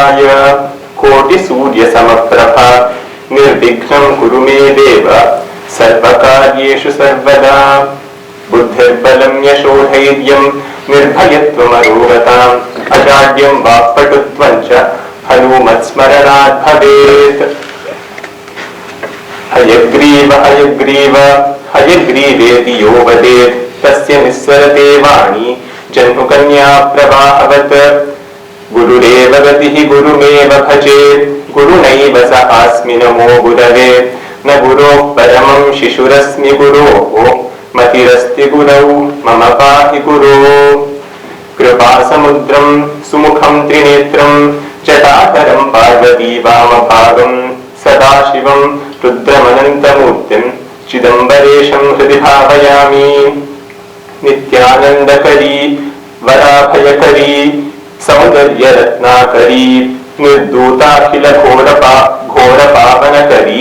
समप्रभाय कोटिसूर्यसमप्रभा निर्विघ्नं कुरु मे देव सर्वकार्येषु सर्वदा बुद्धिर्बलं यशोधैर्यं निर्भयत्वमरोगताम् अजाड्यं वाक्पटुत्वं च हनुमत्स्मरणात् भवेत्। हयग्रीव हयग्रीव हयग्रीवेति यो वदेत् तस्य निस्सरते वाणी जन्मकन्या प्रवाहवत्। गुरुरेव गतिः गुरुमेव भजेत् गुरुनैव सहास्मि नमो गुरवे। न गुरोः परमं शिशुरस्मि गुरोः मतिरस्ति गुरौ मम पाहि गुरो। कृपासमुद्रं सुमुखं त्रिनेत्रं जटाधरं पार्वती वामभागं सदाशिवं रुद्रमनन्तमूर्तिं चिदम्बरेशं हृदि भावयामि। नित्यानन्दकरी वराभयकरी सौन्दर्यरत्नाकरी निर्दूताखिल घोरपावनकरी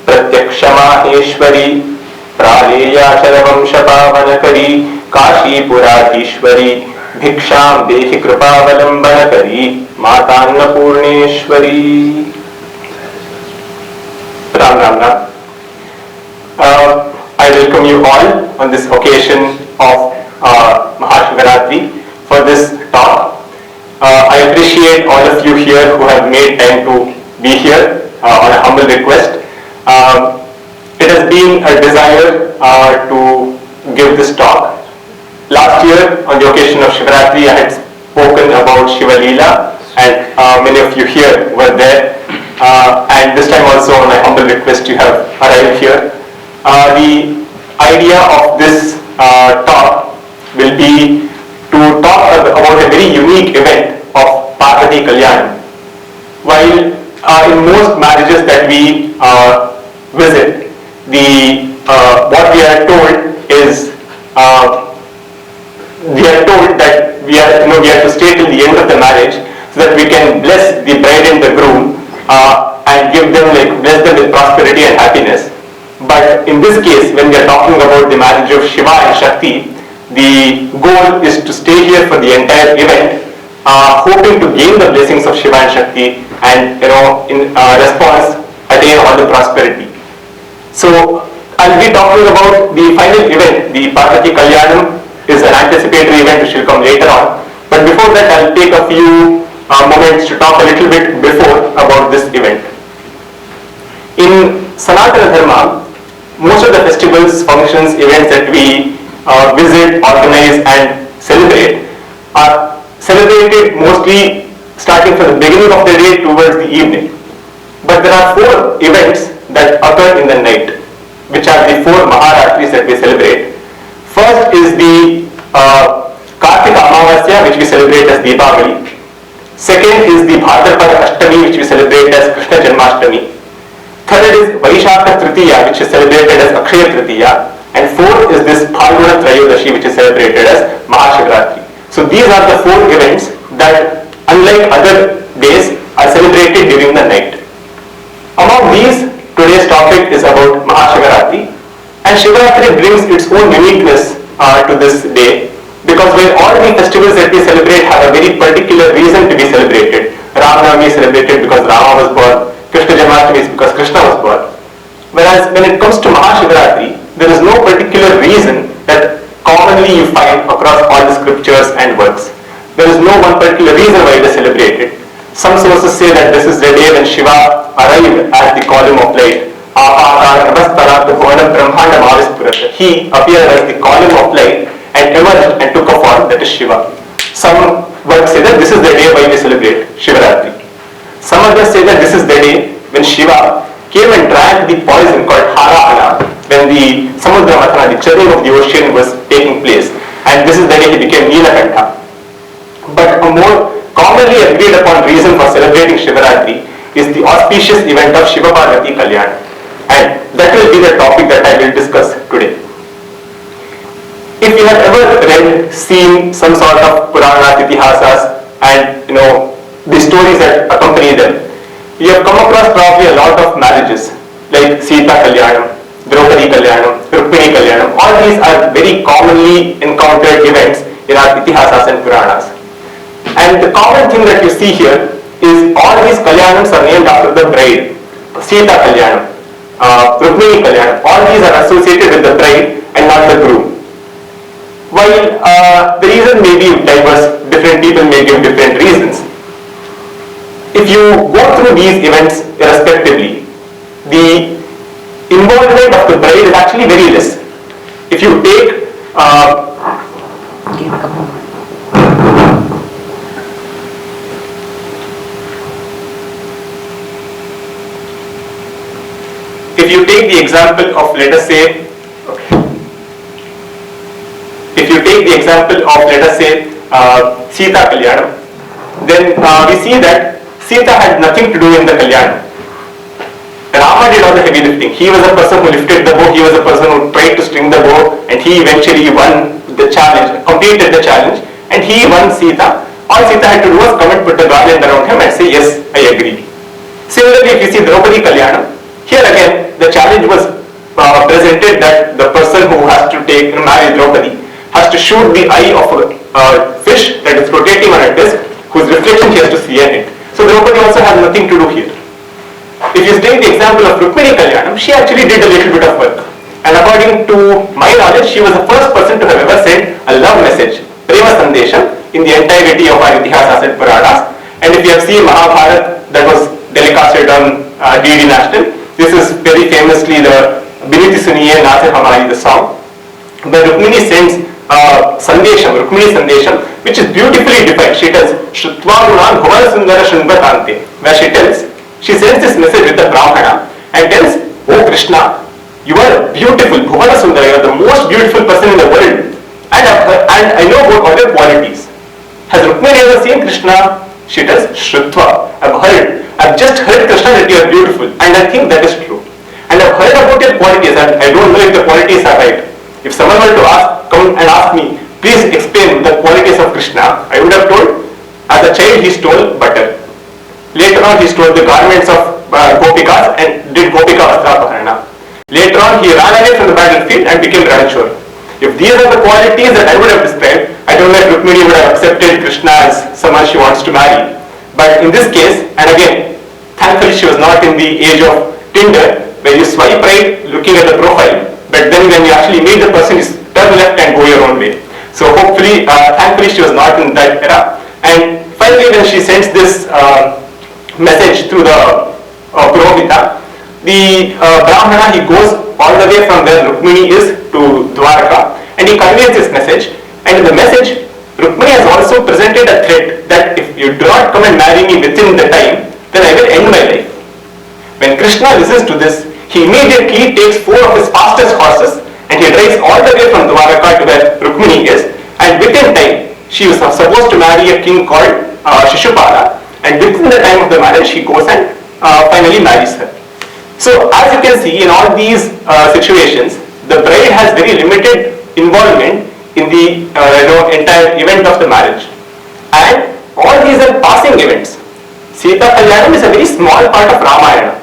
प्रत्यक्षमाहेश्वरी प्रालेयाचलवंशपावनकरी काशीपुराधीश्वरी भिक्षां देहि कृपावलम्बनकरी मातान्नपूर्णेश्वरी। Ram Ram Ram. I welcome you all on this occasion of Maha Shivarathri for this talk. I appreciate all of you here who have made time to be here on a humble request. It has been a desire to give this talk. Last year on the occasion of Shivarathri I had spoken about Shiva Leela and many of you here were there. And this time also on my humble request you have arrived here. The idea of this talk will be to talk about a very unique event of Parvathi Kalyanam. While in most marriages that we visit, what we are told is we are told that we have to stay till the end of the marriage so that we can bless the bride and the groom and give them bless them with prosperity and happiness. But in this case, when we are talking about the marriage of Shiva and Shakti, the goal is to stay here for the entire event, hoping to gain the blessings of Shiva and Shakti, and in response attain all the prosperity. So I'll be talking about the final event. The Parvati Kalyanam is an anticipatory event which will come later on. But before that, I'll take a few moments to talk a little bit before about this event. In Sanatana Dharma, most of the festivals, functions, events that we visit, organize and celebrate are celebrated mostly starting from the beginning of the day towards the evening. But there are 4 events that occur in the night, which are the 4 Maharatris that we celebrate. First is the Kartika Amavasya, which we celebrate as Deepavali. Second is the Bhadrapada Ashtami, which we celebrate as Krishna Janmashtami. Third is Vaishakha Tritiya, which is celebrated as Akshaya Tritiya. And fourth is this Phalguna Trayodashi, which is celebrated as Maha Shivarathri. So these are the 4 events that, unlike other days, are celebrated during the night. Among these, today's topic is about Maha Shivarathri. And Shivarathri brings its own uniqueness to this day, because while all the festivals that we celebrate have a very particular reason to be celebrated. Ram Navami is celebrated because Rama was born. Krishna Janmashtami is because Krishna was born. Whereas when it comes to Maha Shivarathri, there is no particular reason that commonly you find across all the scriptures and works. There is no one particular reason why it is celebrated. Some sources say that this is the day when Shiva arrived at the column of light. He appeared as the column of light and emerged and took a form, that is Shiva. Some works say that this is the day why we celebrate Shivarathri. Some others say that this is the day when Shiva came and drank the poison called Harahana, when the Samudra Mathana, the churning of the ocean, was taking place. And this is the day he became Neelakantha. But a more commonly agreed upon reason for celebrating Shivarathri is the auspicious event of Shiva Parvati Kalyanam. And that will be the topic that I will discuss today. If you have ever read, seen some sort of Puranas, Itihasas and the stories that accompany them, you have come across probably a lot of marriages like Sita Kalyanam, Draupadi Kalyanam, Rukmini Kalyanam. All these are very commonly encountered events in our Itihasas and Puranas. And the common thing that you see here is all these Kalyanams are named after the bride. Sita Kalyanam, Rukmini Kalyanam, all these are associated with the bride and not the groom. While the reason may be diverse, different people may give different reasons. If you go through these events respectively, the involvement of the bride is actually very less. If you take the example of, let us say, Sita Kalyanam, then we see that Sita had nothing to do in the Kalyanam. Rama did all the heavy lifting. He was a person who lifted the bow, he was a person who tried to string the bow, and he eventually won the challenge, completed the challenge, and he won Sita. All Sita had to do was come and put a garland around him and say, yes, I agree. Similarly, if you see Draupadi Kalyanam, here again, the challenge was presented that the person who has to marry Draupadi has to shoot the eye of a fish that is rotating on a disc, whose reflection he has to see in it. So Draupadi also has nothing to do here. If you take the example of Rukmini Kalyanam, she actually did a little bit of work. And according to my knowledge, she was the first person to have ever sent a love message, Prema Sandesham, in the entirety of our Itihasas and Puranas. And if you have seen Mahabharata, that was telecasted on DD National, this is very famously the Biniti Suniye Nath Hamari, the song. But Rukmini sends Rukmini Sandesham, which is beautifully defined. She tells, Shrutva Gunan Bhuvan Sundara Shunvatante, where she sends this message with the Brahmana and tells, oh Krishna, you are beautiful, Bhuvana Sundara, you are the most beautiful person in the world, and I know about all your qualities. Has Rukmini ever seen Krishna? She tells, Shrutva, I've just heard Krishna that you are beautiful, and I think that is true. And I've heard about your qualities, and I don't know if the qualities are right. If someone were to come and ask me, please explain the qualities of Krishna, I would have told, as a child he stole butter. Later on he stole the garments of Gopikas and did Gopika Vastrapaharana. Later on he ran away from the battlefield and became Ranchor. If these are the qualities that I would have described, I don't know if Rukmini would have accepted Krishna as someone she wants to marry. But in this case, and again, thankfully she was not in the age of Tinder, where you swipe right looking at the profile, but then when you actually meet the person, you turn left and go your own way. So hopefully, thankfully she was not in that era. And finally when she sends this message through the Purohita, the Brahmana, he goes all the way from where Rukmini is to Dwaraka, and he conveys this message. And in the message, Rukmini has also presented a threat that if you do not come and marry me within the time, then I will end my life. When Krishna listens to this, he immediately takes 4 of his fastest horses and he drives all the way from Dwaraka to where Rukmini is, and within time, she was supposed to marry a king called Shishupala, and within the time of the marriage, he goes and finally marries her. So as you can see, in all these situations, the bride has very limited involvement in the entire event of the marriage. And all these are passing events. Sita Kalyanam is a very small part of Ramayana.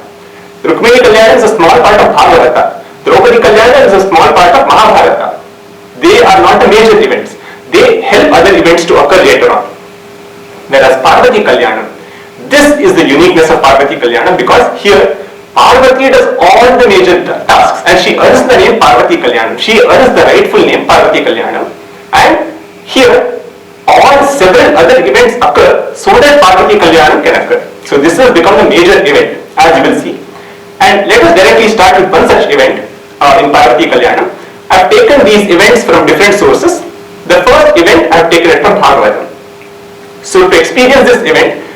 Rukmini Kalyanam is a small part of Bhagavata. Draupadi Kalyanam is a small part of Mahabharata. They are not the major events. They help other events to occur later on. Whereas Parvati Kalyanam, this is the uniqueness of Parvati Kalyanam, because here Parvati does all the major tasks and she earns the name Parvati Kalyanam. She earns the rightful name Parvati Kalyanam. And here several other events occur so that Parvati Kalyanam can occur. So this has become a major event, as you will see. And let us directly start with one such event in Parvati Kalyanam. I have taken these events from different sources. The first event I have taken it from Bhagavatam. So to experience this event,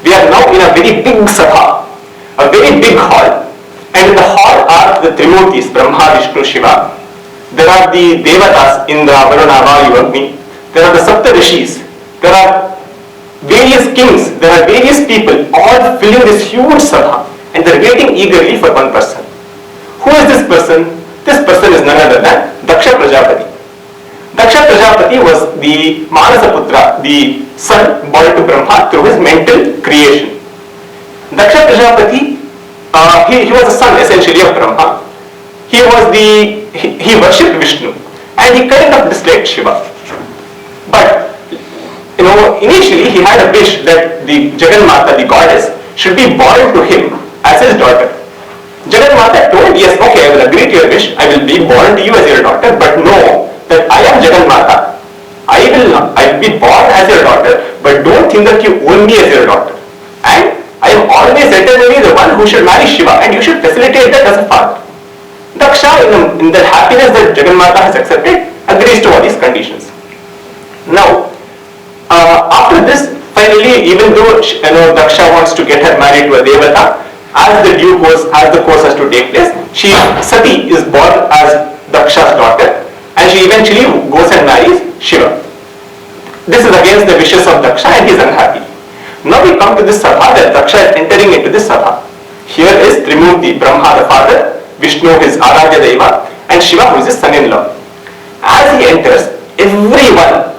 we are now in a very big sabha, a very big hall, and in the hall are the Trimurtis, Brahma, Vishnu, Shiva. There are the Devatas, Indra, Varuna, Vayu, Agni. There are the Sapta Rishis. There are various kings. There are various people, all filling this huge sabha, and they are waiting eagerly for one person. Who is this person? This person is none other than Daksha Prajapati. Daksha Prajapati was the Manasaputra, the son born to Brahma through his mental creation. Daksha Prajapati, he was a son essentially of Brahma. He worshipped Vishnu and he kind of disliked Shiva. But initially he had a wish that the Jagannatha, the goddess, should be born to him as his daughter. Jagannatha told, yes, okay, I will agree to your wish, I will be born to you as your daughter, but know that I am Jagannatha. I will be born as your daughter, but don't think that you own me as your daughter. And I am always eternally the one who should marry Shiva, and you should facilitate that as a father. Daksha, in the happiness that Jagannatha has accepted, agrees to all these conditions. Now, after this, finally, even though Daksha wants to get her married to a Devata, as the course has to take place, Sati is born as Daksha's daughter, and she eventually goes and marries Shiva. This is against the wishes of Daksha, and he is unhappy. Now we come to this Sabha, that Daksha is entering into this Sabha. Here is Trimurti, Brahma the father, Vishnu his Aradhya Deva, and Shiva who is his son-in-law. As he enters, everyone,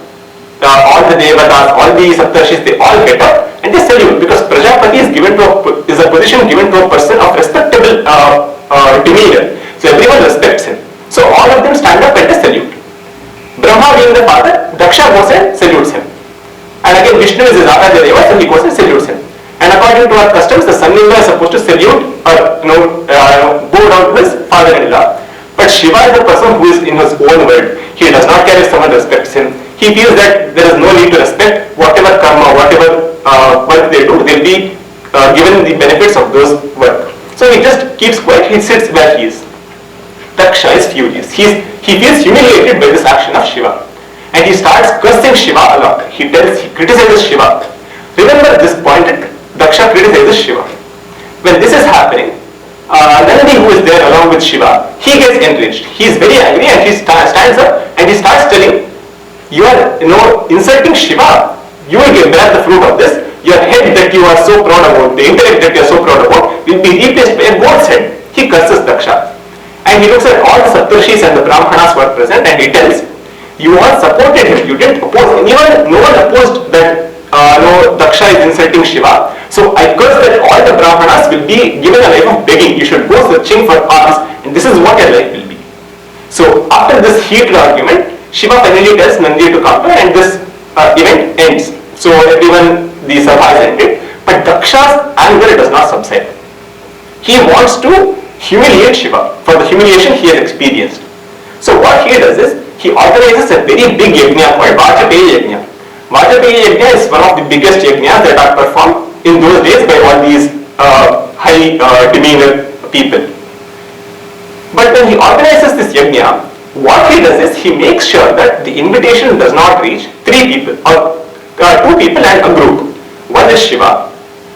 all the Devatas, all the Saptarshis, they all get up and they salute, because Prajapati is a position given to a person of respectable demeanor. So everyone respects him. So all of them stand up and they salute. Brahma being the father, Daksha goes and salutes him. And again Vishnu is his Aradhya Deva, so he goes and salutes him. And according to our customs, the son-in-law is supposed to salute or bow down to his father-in-law. But Shiva is the person who is in his own world. He does not care if someone respects him. He feels that there is no need to respect whatever karma, whatever work they do, they'll be given the benefits of those work. So he just keeps quiet, he sits where he is. Daksha is furious. He feels humiliated by this action of Shiva. And he starts cursing Shiva a lot. He criticizes Shiva. Remember this point, Daksha criticizes Shiva. When this is happening, Nandi, who is there along with Shiva, he gets enraged. He is very angry and he stands up and he starts telling, you are insulting Shiva. You will bear the fruit of this. Your head that you are so proud about, the intellect that you are so proud about, will be replaced by a goat's head. He curses Daksha. And he looks at all the Saptarshis and the Brahmanas who are present and he tells, you all supported him, you didn't oppose anyone. No one opposed that Daksha is insulting Shiva. So I curse that all the Brahmanas will be given a life of begging. You should go searching for alms, and this is what your life will be. So after this heated argument, Shiva finally tells Nandi to come and this event ends. So everyone, the Sabha is ended, but Daksha's anger does not subside. He wants to humiliate Shiva for the humiliation he has experienced. So what he does is, he organizes a very big yajna called Vajpayee Yajna. Vajpayee Yajna is one of the biggest yajnas that are performed in those days by all these high demeanor people. But when he organizes this yajna, what he does is he makes sure that the invitation does not reach three people or two people and a group. One is Shiva,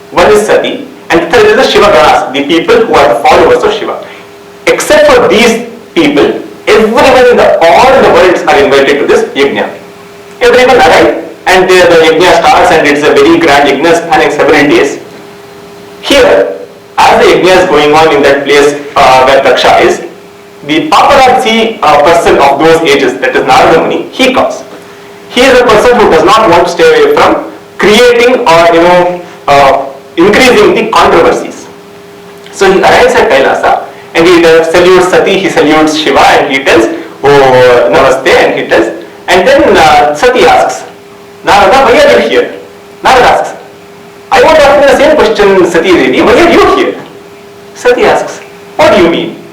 one is Sati, and the third is the Shiva Ganas, the people who are the followers of Shiva. Except for these people, everyone in all the worlds are invited to this yajna. Everyone arrives and the yajna starts, and it's a very grand yajna spanning several days. Here, as the yajna is going on in that place where Daksha is, the paparazzi person of those ages, that is Narada Muni, he comes. He is a person who does not want to stay away from creating or increasing the controversies. So he arrives at Kailasa and he salutes Sati, he salutes Shiva, and he tells, oh Namaste, and he tells, and then Sati asks, Narada, why are you here? Narada asks, I want to ask you the same question, Sati Devi, why are you here? Sati asks, what do you mean?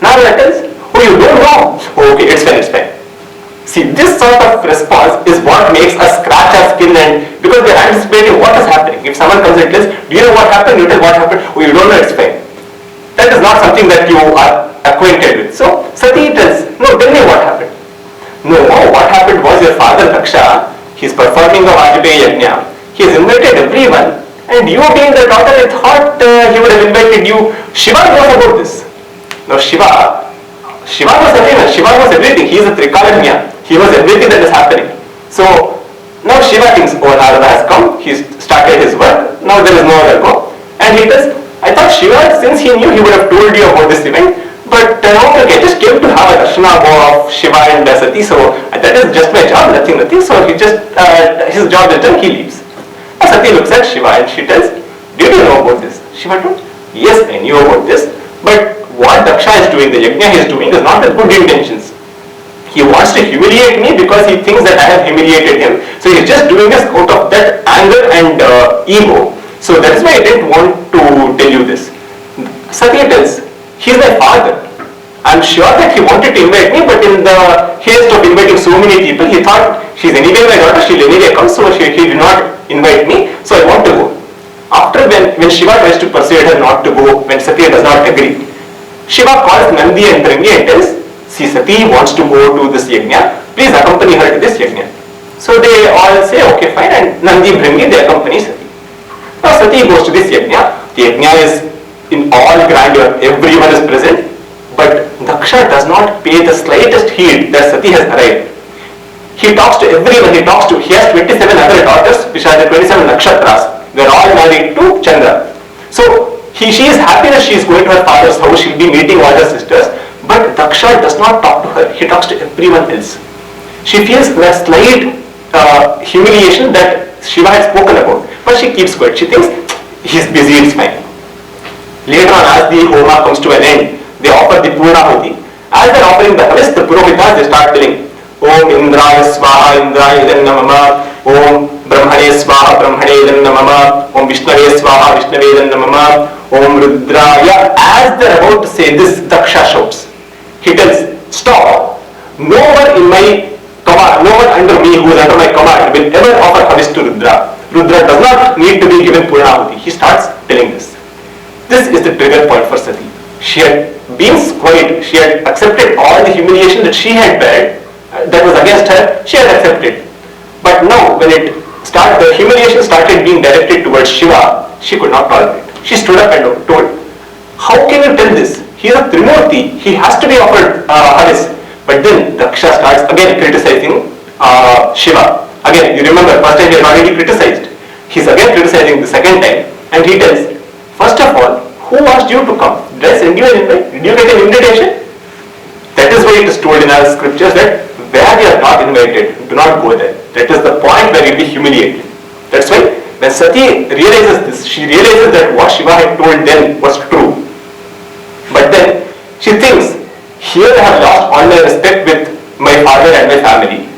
Narada tells, oh, you don't know. Oh, okay, it's fine. See, this sort of response is what makes us scratch our skin, and because we are anticipating what is happening. If someone comes and tells, do you know what happened? You tell what happened. Oh, you don't know, it's fine. That is not something that you are acquainted with. So, Sati tells, no, tell me what happened. No, what happened was your father Daksha, he is performing a Vajpayee Yajna. He has invited everyone, and you being the daughter, I thought he would have invited you. Shiva knows about this. Now Shiva knows everything. Shiva knows everything. He is a Trikalanya. He knows everything that is happening. So now Shiva thinks, oh, Narada has come. He started his work. Now there is no other go. And he says, I thought Shiva, since he knew, he would have told you about this event. But okay, I just came to have a darshana of Shiva and Sati. So that is just my job, nothing. So he just his job is done. He leaves. Now Sati looks at Shiva and she tells, did you know about this? Shiva told, yes, I knew about this. But what Daksha is doing, the yajna he is doing, is not with good intentions. He wants to humiliate me because he thinks that I have humiliated him. So he's just doing this out of that anger and ego. So that is why I didn't want to tell you this. Sati tells, he is my father. I'm sure that he wanted to invite me, but in the haste of inviting so many people, he thought, she's anyway my daughter, she'll anyway come, so he did not invite me, so I want to go. After when Shiva tries to persuade her not to go, when Sati does not agree, Shiva calls Nandi and Bringi and tells, see, Sati wants to go to this yajna, please accompany her to this yajna. So they all say, okay, fine, and Nandi and Bringi, they accompany Sati. Now Sati goes to this yajna. The yajna is in all grandeur, everyone is present, but Daksha does not pay the slightest heed that Sati has arrived. He talks to everyone, he has 27 other daughters, which are the 27 nakshatras. They are all married to Chandra. So she is happy that she is going to her father's house, she will be meeting all her sisters, but Daksha does not talk to her, he talks to everyone else. She feels a slight humiliation that Shiva had spoken about, but she keeps quiet. She thinks, he's busy, it's fine. Later on, as the Homa comes to an end, they offer the Purnahuti. As they are offering the harvest, the Purohitas, they start telling, Om Indraya Swaha Indraya Idanna Mama, Om Brahmane Swaha Brahmane Idanna Mama, Om Vishnave Swaha Vishnave Idanna Mama, Om Rudraya. As they are about to say this, Daksha shouts. He tells, stop. No one in my command, no one under me who is under my command will ever offer harvest to Rudra. Rudra does not need to be given Purnahuti. He starts telling this. This is the trigger point for Sati. She had been quiet, she had accepted all the humiliation that she had bared, that was against her, she had accepted. But now when the humiliation started being directed towards Shiva, she could not tolerate. She stood up and told, how can you tell this? He is a Trimurti, he has to be offered Haris. But then Daksha starts again criticizing Shiva. Again, you remember, first time he had already criticized. He's again criticizing the second time, and he tells, first of all, who asked you to come? Did I send you an invite? Did you get an invitation? That is why it is told in our scriptures that where you are not invited, do not go there. That is the point where you will be humiliated. That's why when Sati realizes this, she realizes that what Shiva had told them was true. But then she thinks, here I have lost all my respect with my father and my family.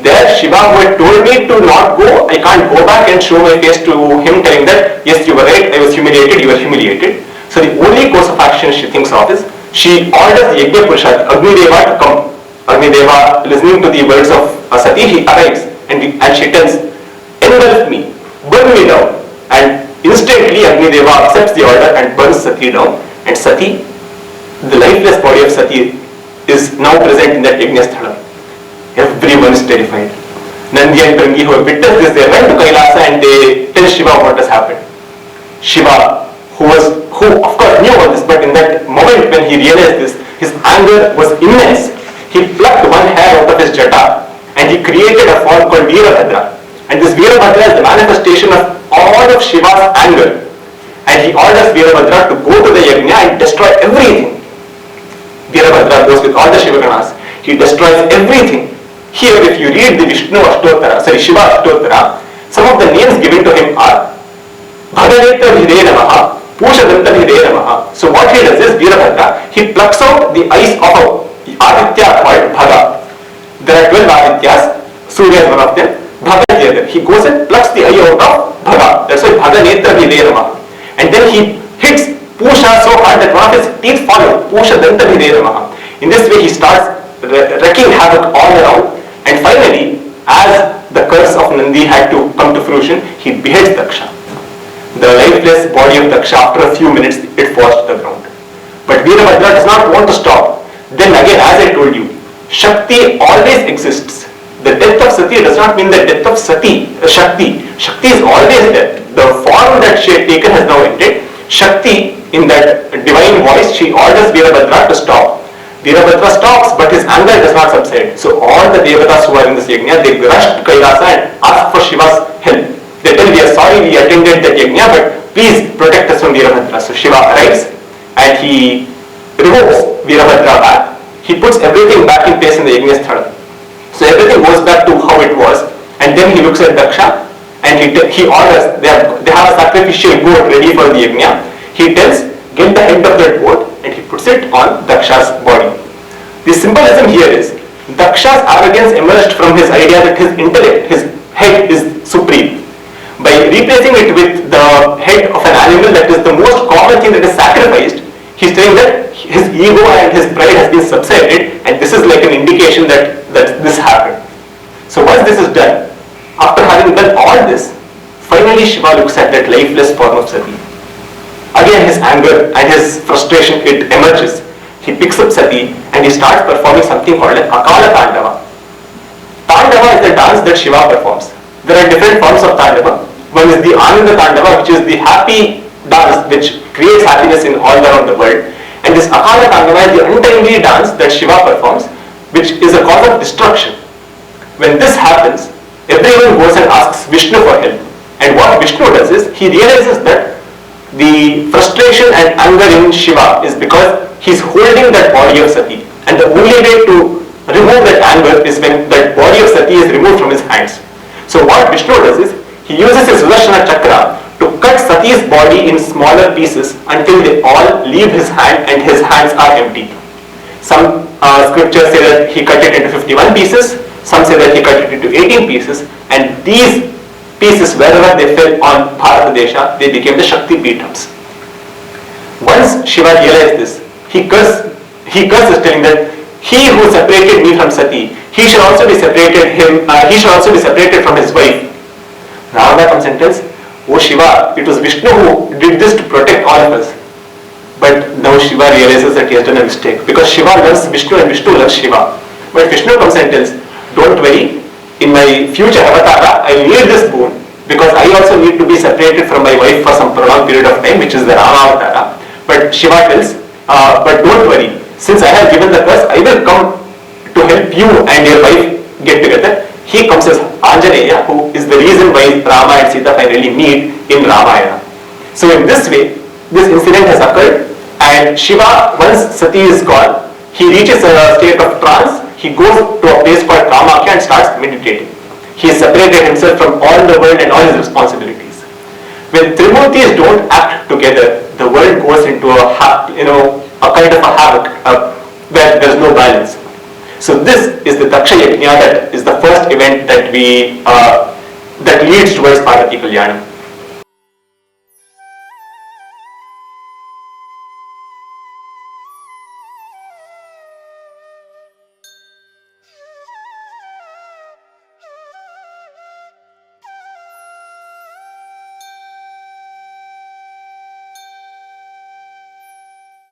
There Shiva who had told me to not go, I can't go back and show my face to him telling that, yes, you were right, I was humiliated, you were humiliated. So the only course of action she thinks of is, she orders the Yajna Purusha, Agni Deva, to come. Agni Deva, listening to the words of Sati, he arrives and she tells, engulf me, burn me down. And instantly Agni Deva accepts the order and burns Sati down. And Sati, the lifeless body of Sati, is now present in that Yajna Sthala. Everyone is terrified. Nandi and Bringi, who have witnessed this, they went to Kailasa and they tell Shiva what has happened. Shiva, who of course knew all this, but in that moment when he realized this, his anger was immense. He plucked one hair out of his jata and he created a form called Veerabhadra. And this Veerabhadra is the manifestation of all of Shiva's anger. And he orders Veerabhadra to go to the yajna and destroy everything. Veerabhadra goes with all the Shivaganas. He destroys everything. Here, if you read the Shiva Ashtotara, some of the names given to him are Bhaganeta Hide Namaha, Pushadanta Hide Namaha. So what he does is, Veerabhadra, he plucks out the eyes of Aditya called Bhaga. There are 12 Adityas, Surya is one of them, Bhaga is the other. He goes and plucks the eye out of Bhaga. That's why Bhaganeta Hide Namaha. And then he hits Pusha so hard that one of his teeth fall out. Pushadanta Hide Namaha. In this way he starts wreaking havoc all around. And finally, as the curse of Nandi had to come to fruition, he beheads Daksha. The lifeless body of Daksha, after a few minutes, it falls to the ground. But Veerabhadra does not want to stop. Then again, as I told you, Shakti always exists. The death of Sati does not mean the death of Shakti. Shakti is always there. The form that she had taken has now ended. Shakti, in that divine voice, she orders Veerabhadra to stop. Veerabhadra stops, but his anger does not subside. So all the Devatas who are in this yajna, they rush to Kailasa and ask for Shiva's help. They tell, we are sorry we attended that yajna, but please protect us from Veerabhadra. So Shiva arrives and he removes Veerabhadra back. He puts everything back in place in the yajna sthala. So everything goes back to how it was. And then he looks at Daksha and he orders, they have a sacrificial goat ready for the yajna. He tells, get the head of that goat, and he puts it on Daksha's body. The symbolism here is, Daksha's arrogance emerged from his idea that his intellect, his head, is supreme. By replacing it with the head of an animal that is the most common thing that is sacrificed, he's saying that his ego and his pride has been subsided, and this is like an indication that this happened. So once this is done, after having done all this, finally Shiva looks at that lifeless form of Sati. Again his anger and his frustration, it emerges. He picks up Sati and he starts performing something called an Akala Tandava. Tandava is the dance that Shiva performs. There are different forms of Tandava. One is the Ananda Tandava, which is the happy dance which creates happiness in all around the world. And this Akala Tandava is the untimely dance that Shiva performs, which is a cause of destruction. When this happens, everyone goes and asks Vishnu for help. And what Vishnu does is, he realizes that the frustration and anger in Shiva is because he's holding that body of Sati. And the only way to remove that anger is when that body of Sati is removed from his hands. So what Vishnu does is, he uses his Sudarshana Chakra to cut Sati's body in smaller pieces until they all leave his hand and his hands are empty. Some scriptures say that he cut it into 51 pieces, some say that he cut it into 18 pieces, and these pieces, wherever they fell on Bharata Desha, they became the Shakti Peethams. Once Shiva realized this, he curses telling that he who separated me from Sati, he should also be separated from his wife. Ravana comes and tells, "Oh Shiva, it was Vishnu who did this to protect all of us." But now Shiva realizes that he has done a mistake, because Shiva loves Vishnu and Vishnu loves Shiva. But Vishnu comes and tells, "Don't worry, in my future avatara, I need this boon, because I also need to be separated from my wife for some prolonged period of time, which is the Rama avatara." But Shiva tells, "But don't worry, since I have given the curse, I will come to help you and your wife get together." He comes as Anjaneya, who is the reason why Rama and Sita finally meet in Ramayana. So in this way, this incident has occurred, and Shiva, once Sati is gone, he reaches a state of trance. He goes to a place called Kamakya and starts meditating. He has separated himself from all the world and all his responsibilities. When Trimurtis don't act together, the world goes into a kind of a havoc where there is no balance. So this is the Daksha Yajna, that is the first event that leads towards Parvati Kalyanam.